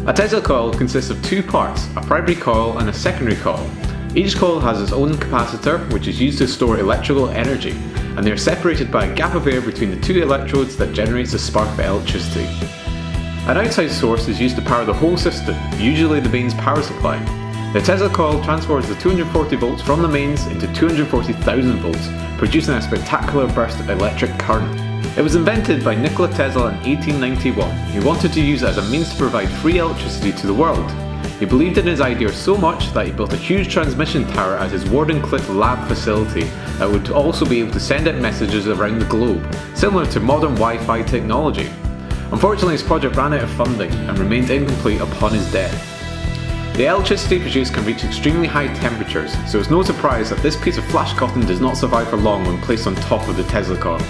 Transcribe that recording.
A Tesla coil consists of two parts, a primary coil and a secondary coil. Each coil has its own capacitor, which is used to store electrical energy, and they are separated by a gap of air between the two electrodes that generates a spark of electricity. An outside source is used to power the whole system, usually the mains power supply. The Tesla coil transfers the 240 volts from the mains into 240,000 volts, producing a spectacular burst of electric current. It was invented by Nikola Tesla in 1891. He wanted to use it as a means to provide free electricity to the world. He believed in his idea so much that he built a huge transmission tower at his Wardenclyffe lab facility that would also be able to send out messages around the globe, similar to modern Wi-Fi technology. Unfortunately, his project ran out of funding and remained incomplete upon his death. The electricity produced can reach extremely high temperatures, so it's no surprise that this piece of flash cotton does not survive for long when placed on top of the Tesla coil.